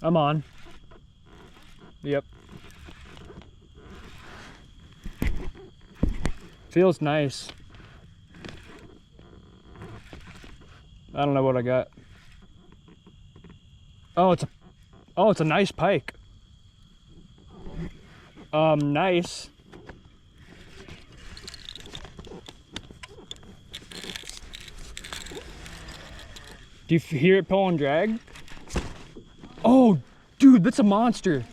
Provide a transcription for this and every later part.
I'm on. Yep. Feels nice. I don't know what I got. Oh, it's a nice pike. Nice. Do you hear it pull and drag? Oh, dude, that's a monster.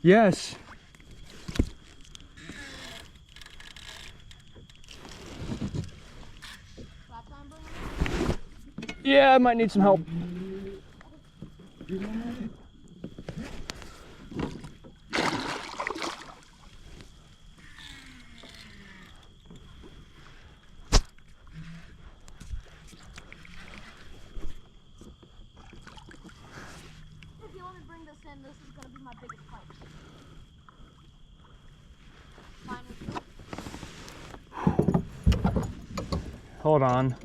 Yes. Yeah, I might need some help. This is going to be my biggest pike. Hold on.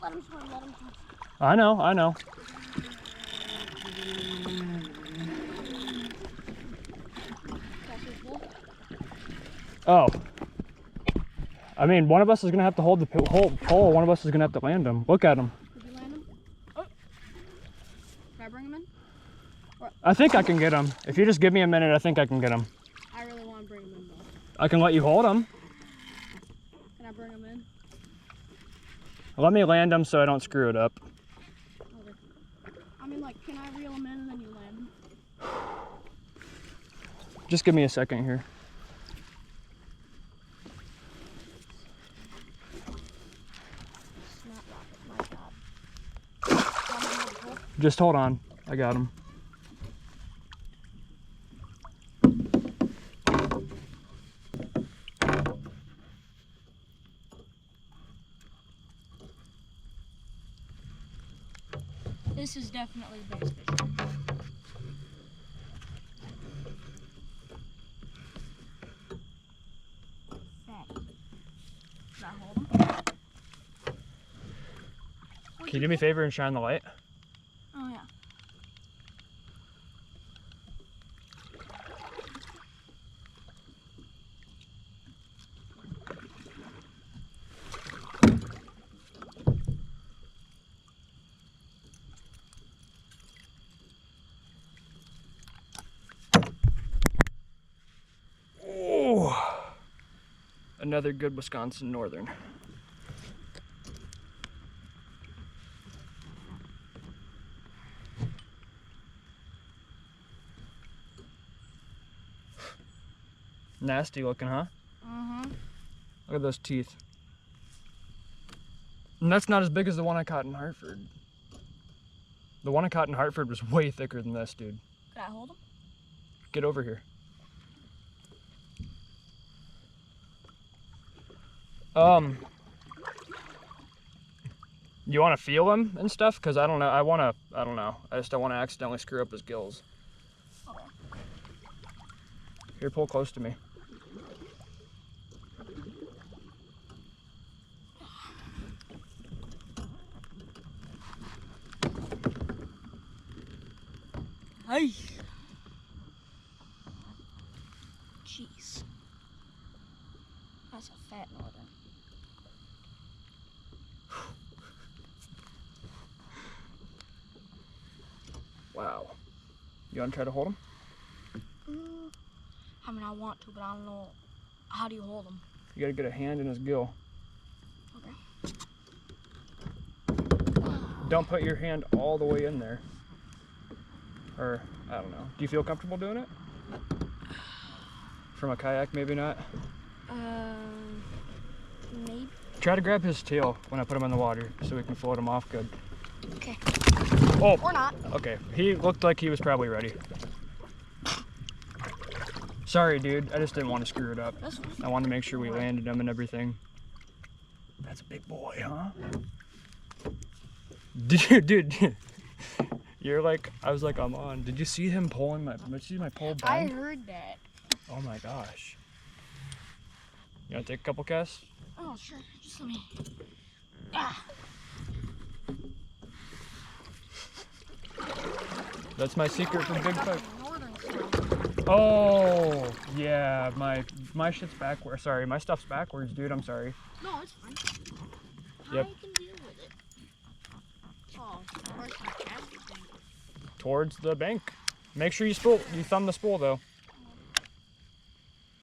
Let him swim, let him swim. I know. Oh. I mean, one of us is going to have to hold the whole pole. One of us is going to have to land him. Look at him. Did you land him? Oh. Can I bring him in? Or I think I can get him. If you just give me a minute, I think I can get him. I really want to bring him in though. I can let you hold him. Can I bring him in? Let me land him so I don't screw it up. Okay. I mean, like, can I reel him in and then you land him? Just give me a second here. Just hold on. I got him. This is definitely the biggest fish. Can I hold him? Can you do me a favor and shine the light? Oh yeah. Oh, another good Wisconsin Northern. Nasty looking, huh? Mm-hmm. Look at those teeth. And that's not as big as the one I caught in Hartford. The one I caught in Hartford was way thicker than this, dude. Can I hold him? Get over here. You want to feel him and stuff? Because I don't know. I don't know. I just don't want to accidentally screw up his gills. Okay. Here, pull close to me. Hey. Jeez. That's a fat northern. Wow. You want to try to hold him? I mean, I want to, but I don't know. How do you hold him? You got to get a hand in his gill. Okay. Don't put your hand all the way in there. Or, I don't know. Do you feel comfortable doing it? From a kayak, maybe not? Maybe. Try to grab his tail when I put him in the water so we can float him off good. Okay. Oh! Or not. Okay, he looked like he was probably ready. Sorry, dude. I just didn't want to screw it up. That's fine. I wanted to make sure we landed him and everything. That's a big boy, huh? Dude. You're like, I was like, I'm on. Did you see him pulling my, did you see my pole I bend? heard that. Oh my gosh. You wanna take a couple casts? Oh, sure. Just let me. Ah. That's my secret for big got Pike. the northern side. Oh, yeah, my shit's backwards. Sorry, my stuff's backwards, dude. I'm sorry. No, it's fine. Yep. I can deal with it. Oh, where's my casting thing? Towards the bank. Make sure you thumb the spool though.